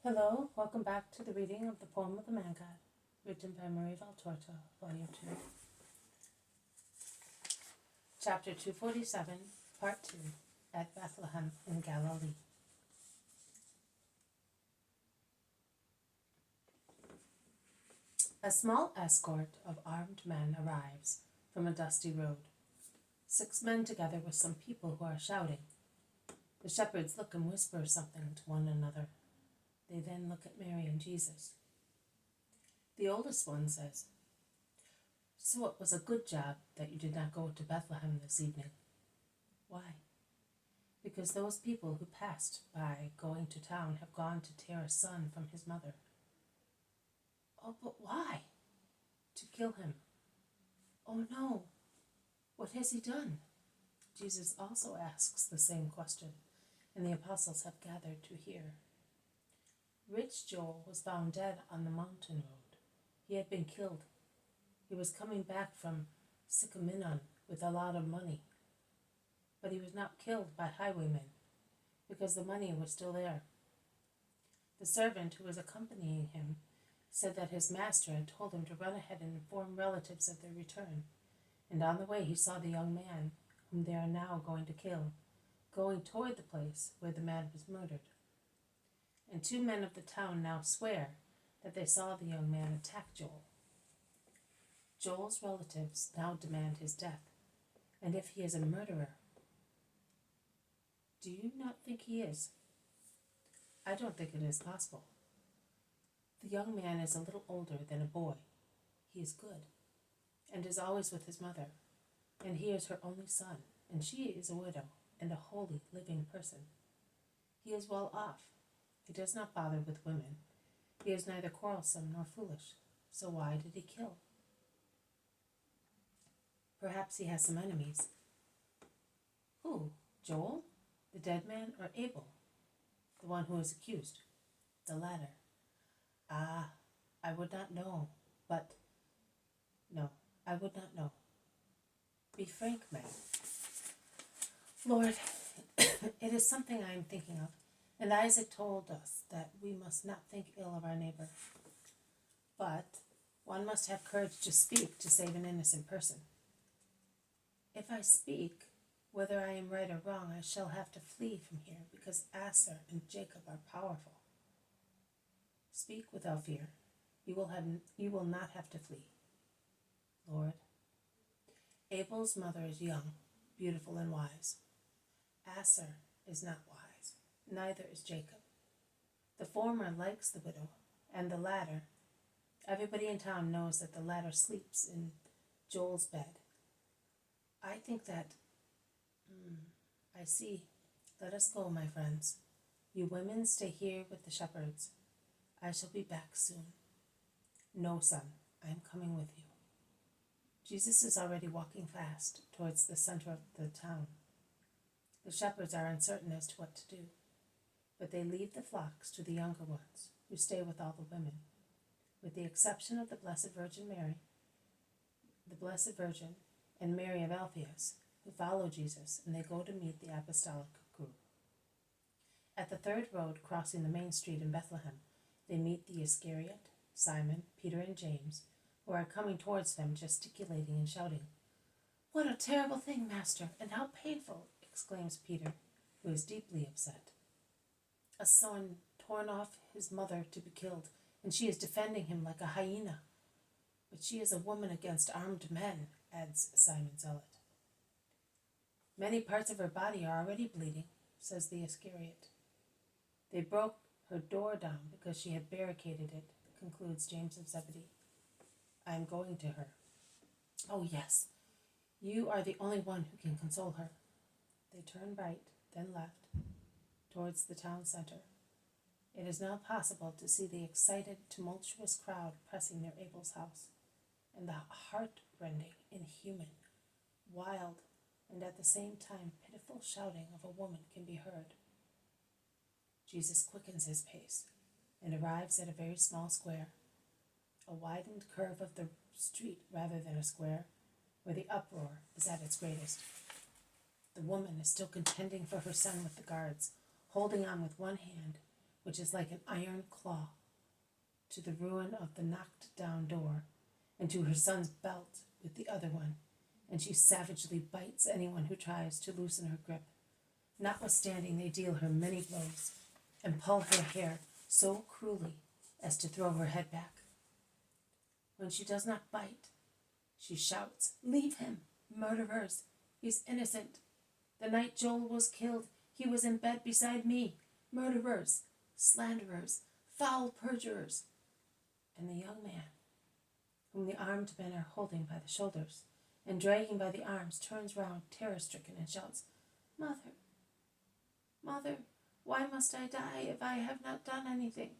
Hello, welcome back to the reading of the poem of the Man God, written by Marie Valtorta, Volume 2. Chapter 247, Part 2, at Bethlehem in Galilee. A small escort of armed men arrives from a dusty road. 6 men together with some people who are shouting. The shepherds look and whisper something to one another. They then look at Mary and Jesus. The oldest one says, "So it was a good job that you did not go to Bethlehem this evening." "Why?" "Because those people who passed by going to town have gone to tear a son from his mother." "Oh, but why?" "To kill him." "Oh no, what has he done?" Jesus also asks the same question, and the apostles have gathered to hear. Rich Joel was found dead on the mountain road. He had been killed. He was coming back from Sycaminon with a lot of money. But he was not killed by highwaymen, because the money was still there. The servant who was accompanying him said that his master had told him to run ahead and inform relatives of their return, and on the way he saw the young man whom they are now going to kill, going toward the place where the man was murdered. And 2 men of the town now swear that they saw the young man attack Joel. Joel's relatives now demand his death, and if he is a murderer. Do you not think he is? I don't think it is possible. The young man is a little older than a boy. He is good, and is always with his mother, and he is her only son, and she is a widow and a holy living person. He is well off. He does not bother with women. He is neither quarrelsome nor foolish. So why did he kill? Perhaps he has some enemies. Who? Joel, the dead man, or Abel, the one who is accused? The latter. Ah, I would not know, but... No, I would not know. Be frank, man. Lord, it is something I am thinking of, and Isaac told us that we must not think ill of our neighbor. But one must have courage to speak to save an innocent person. If I speak, whether I am right or wrong, I shall have to flee from here, because Aser and Jacob are powerful. Speak without fear. You will not have to flee. Lord, Abel's mother is young, beautiful, and wise. Aser is not wise, neither is Jacob. The former likes the widow, and the latter, everybody in town knows that the latter sleeps in Joel's bed. I think that, I see. Let us go, my friends. You women stay here with the shepherds. I shall be back soon. No, son, I am coming with you. Jesus is already walking fast towards the center of the town. The shepherds are uncertain as to what to do, but they leave the flocks to the younger ones, who stay with all the women, with the exception of the Blessed Virgin and Mary of Alphaeus, who follow Jesus, and they go to meet the apostolic group. At the third road crossing the main street in Bethlehem, they meet the Iscariot, Simon, Peter, and James, who are coming towards them, gesticulating and shouting. "What a terrible thing, Master, and how painful!" exclaims Peter, who is deeply upset. "A son torn off his mother to be killed, and she is defending him like a hyena. But she is a woman against armed men," adds Simon Zealot. "Many parts of her body are already bleeding," says the Iscariot. "They broke her door down because she had barricaded it," concludes James of Zebedee. "I am going to her." "Oh yes, you are the only one who can console her." They turn right, then left, towards the town center. It is now possible to see the excited, tumultuous crowd pressing near Abel's house, and the heart-rending, inhuman, wild, and at the same time pitiful shouting of a woman can be heard. Jesus quickens his pace and arrives at a very small square, a widened curve of the street rather than a square, where the uproar is at its greatest. The woman is still contending for her son with the guards, holding on with one hand, which is like an iron claw, to the ruin of the knocked-down door, and to her son's belt with the other one, and she savagely bites anyone who tries to loosen her grip. Notwithstanding, they deal her many blows, and pull her hair so cruelly as to throw her head back. When she does not bite, she shouts, "Leave him, murderers! He's innocent. The night Joel was killed, he was in bed beside me. Murderers, slanderers, foul perjurers." And the young man, whom the armed men are holding by the shoulders and dragging by the arms, turns round terror-stricken and shouts, "Mother, Mother, why must I die if I have not done anything?"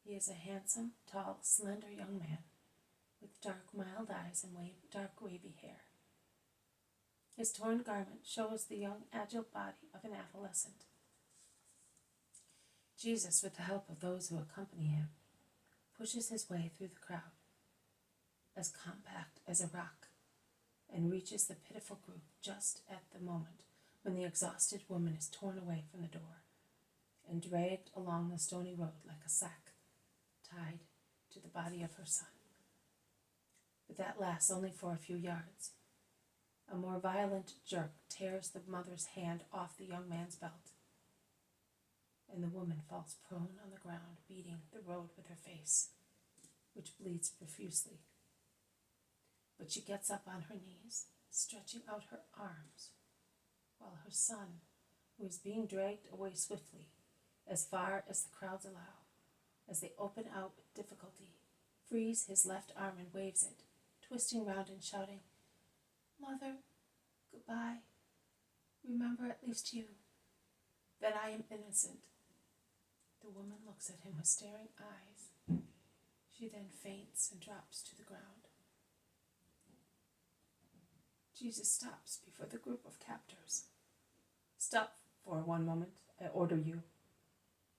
He is a handsome, tall, slender young man with dark, mild eyes and dark, wavy hair. His torn garment shows the young, agile body of an adolescent. Jesus, with the help of those who accompany him, pushes his way through the crowd, as compact as a rock, and reaches the pitiful group just at the moment when the exhausted woman is torn away from the door and dragged along the stony road like a sack tied to the body of her son. But that lasts only for a few yards. A more violent jerk tears the mother's hand off the young man's belt, and the woman falls prone on the ground, beating the road with her face, which bleeds profusely. But she gets up on her knees, stretching out her arms, while her son, who is being dragged away swiftly, as far as the crowds allow, as they open out with difficulty, frees his left arm and waves it, twisting round and shouting, "Mother, goodbye. Remember at least you, that I am innocent." The woman looks at him with staring eyes. She then faints and drops to the ground. Jesus stops before the group of captors. "Stop for one moment, I order you."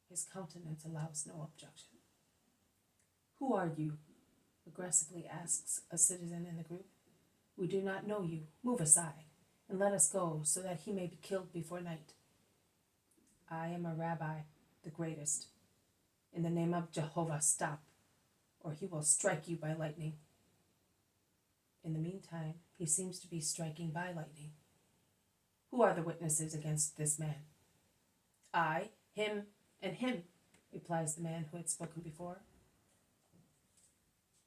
His countenance allows no objection. "Who are you?" aggressively asks a citizen in the group. "We do not know you. Move aside, and let us go, so that he may be killed before night." "I am a rabbi, the greatest. In the name of Jehovah, stop, or he will strike you by lightning." In the meantime, he seems to be striking by lightning. "Who are the witnesses against this man?" "I, him, and him," replies the man who had spoken before.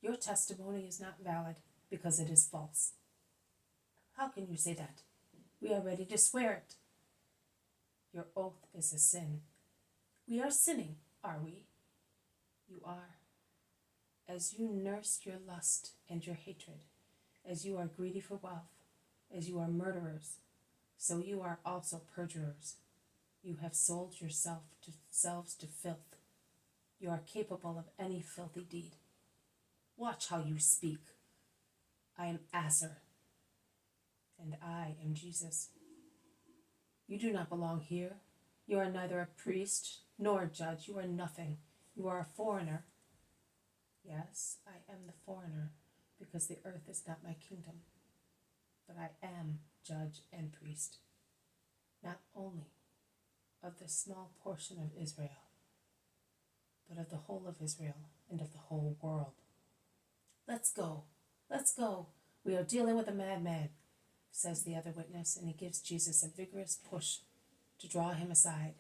"Your testimony is not valid, because it is false." "How can you say that? We are ready to swear it." "Your oath is a sin." "We are sinning, are we?" "You are. As you nurse your lust and your hatred, as you are greedy for wealth, as you are murderers, so you are also perjurers. You have sold yourselves to filth. You are capable of any filthy deed. Watch how you speak. I am Aser, and I am Jesus. You do not belong here. You are neither a priest nor a judge. You are nothing. You are a foreigner. Yes, I am the foreigner, because the earth is not my kingdom. But I am judge and priest, not only of this small portion of Israel, but of the whole of Israel and of the whole world. Let's go. We are dealing with a madman," says the other witness, and he gives Jesus a vigorous push to draw him aside.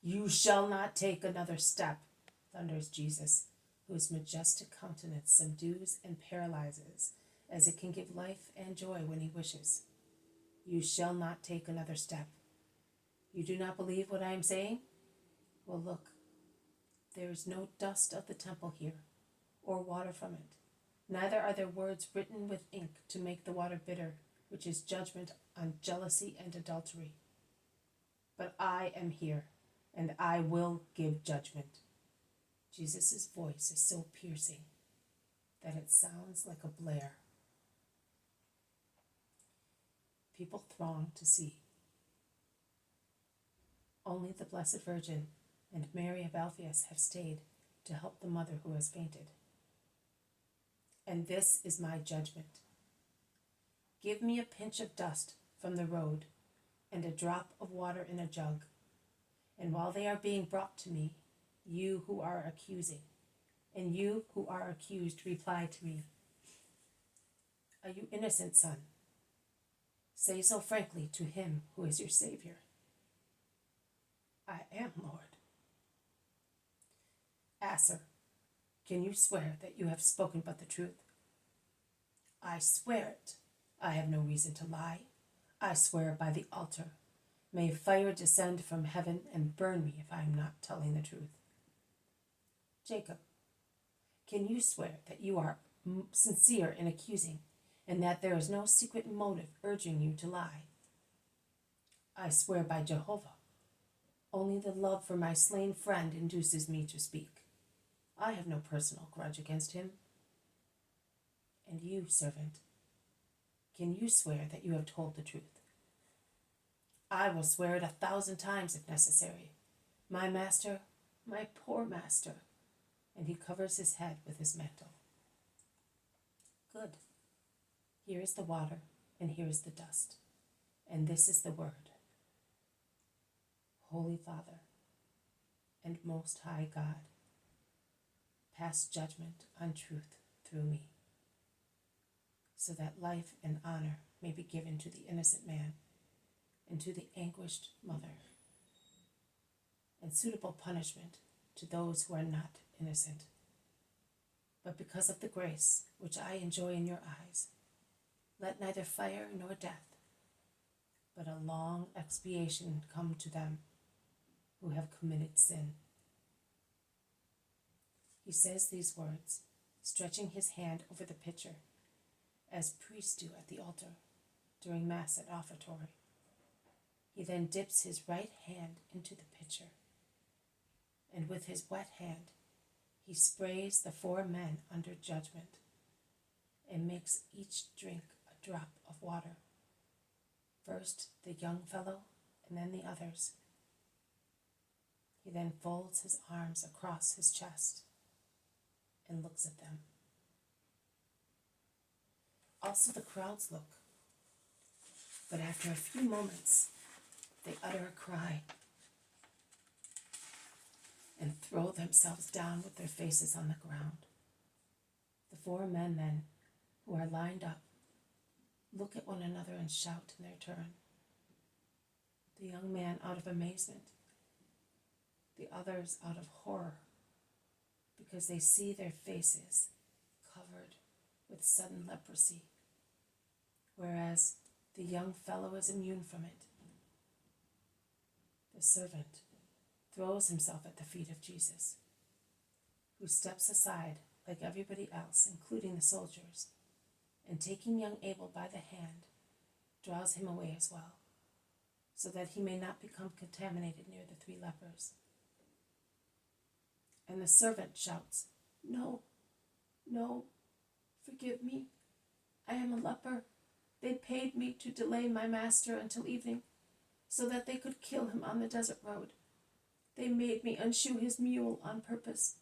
"You shall not take another step," thunders Jesus, whose majestic countenance subdues and paralyzes, as it can give life and joy when he wishes. "You shall not take another step. You do not believe what I am saying? Well, look, there is no dust of the temple here, or water from it. Neither are there words written with ink to make the water bitter, which is judgment on jealousy and adultery. But I am here, and I will give judgment." Jesus' voice is so piercing that it sounds like a blare. People throng to see. Only the Blessed Virgin and Mary of Alphaeus have stayed to help the mother who has fainted. "And this is my judgment. Give me a pinch of dust from the road and a drop of water in a jug, And while they are being brought to me, you who are accusing, and you who are accused, reply to me. Are you innocent, son? Say so frankly to him who is your Savior. I am, Lord. Aser, can you swear that you have spoken but the truth? I swear it. I have no reason to lie. I swear by the altar. May fire descend from heaven and burn me if I am not telling the truth. Jacob, can you swear that you are sincere in accusing, and that there is no secret motive urging you to lie? I swear by Jehovah. Only the love for my slain friend induces me to speak. I have no personal grudge against him. And you, servant, can you swear that you have told the truth? I will swear it 1,000 times if necessary. My master, my poor master. And he covers his head with his mantle. Good. Here is the water, and here is the dust. And this is the word. Holy Father, and Most High God, pass judgment on truth through me, so that life and honor may be given to the innocent man and to the anguished mother, and suitable punishment to those who are not innocent. But because of the grace which I enjoy in your eyes, let neither fire nor death, but a long expiation come to them who have committed sin. He says these words, stretching his hand over the pitcher, as priests do at the altar during Mass at offertory. He then dips his right hand into the pitcher, and with his wet hand he sprays the 4 men under judgment and makes each drink a drop of water. First the young fellow, and then the others. He then folds his arms across his chest and looks at them. Also the crowds look, but after a few moments they utter a cry and throw themselves down with their faces on the ground. The 4 men then, who are lined up, look at one another and shout in their turn. The young man out of amazement, the others out of horror, because they see their faces covered with sudden leprosy, whereas the young fellow is immune from it. The servant throws himself at the feet of Jesus, who steps aside like everybody else, including the soldiers, and taking young Abel by the hand, draws him away as well, so that he may not become contaminated near the 3 lepers. And the servant shouts, "No, no, forgive me. I am a leper. They paid me to delay my master until evening, so that they could kill him on the desert road. They made me unshoe his mule on purpose.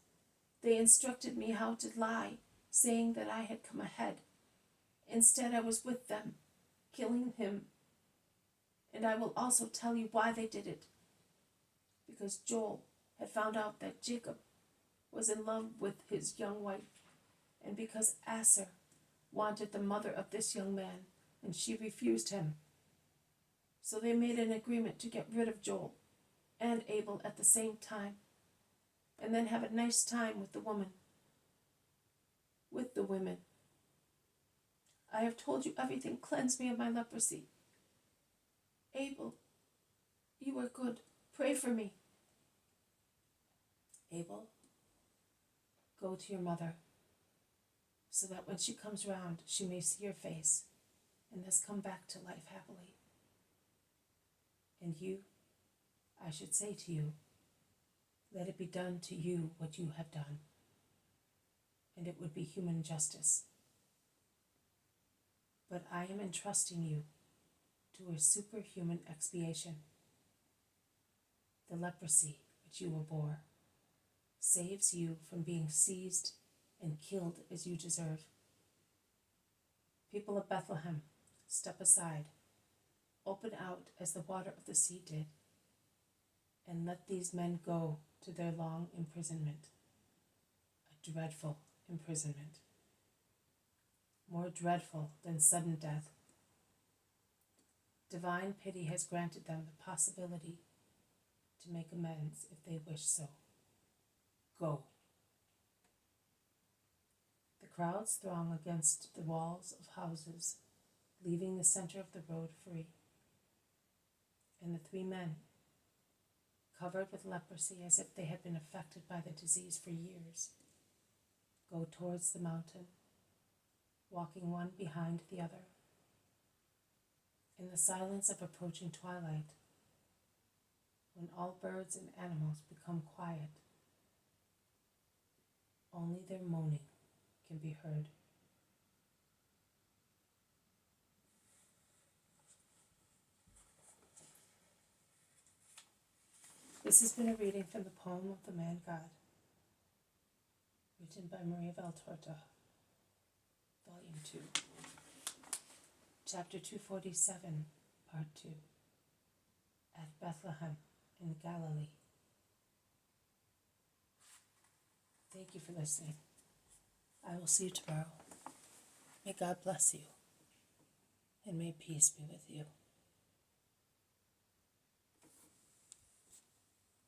They instructed me how to lie, saying that I had come ahead. Instead, I was with them, killing him. And I will also tell you why they did it. Because Joel had found out that Jacob was in love with his young wife, and because Aser wanted the mother of this young man, and she refused him. So they made an agreement to get rid of Joel and Abel at the same time, and then have a nice time with the woman. With the women. I have told you everything. Cleanse me of my leprosy. Abel, you are good. Pray for me. Abel, go to your mother, so that when she comes round, she may see your face, and thus come back to life happily. And you, I should say to you, let it be done to you what you have done, and it would be human justice. But I am entrusting you to a superhuman expiation. The leprosy which you bore saves you from being seized and killed as you deserve. People of Bethlehem, step aside, open out as the water of the sea did, and let these men go to their long imprisonment, a dreadful imprisonment, more dreadful than sudden death. Divine pity has granted them the possibility to make amends if they wish so. Go. The crowds throng against the walls of houses, leaving the center of the road free. And the three men, covered with leprosy as if they had been affected by the disease for years, go towards the mountain, walking one behind the other. In the silence of approaching twilight, when all birds and animals become quiet, only their moaning can be heard. This has been a reading from the poem of the Man God, written by Maria Valtorta, Volume 2, Chapter 247, Part 2, at Bethlehem in Galilee. Thank you for listening. I will see you tomorrow. May God bless you, and may peace be with you.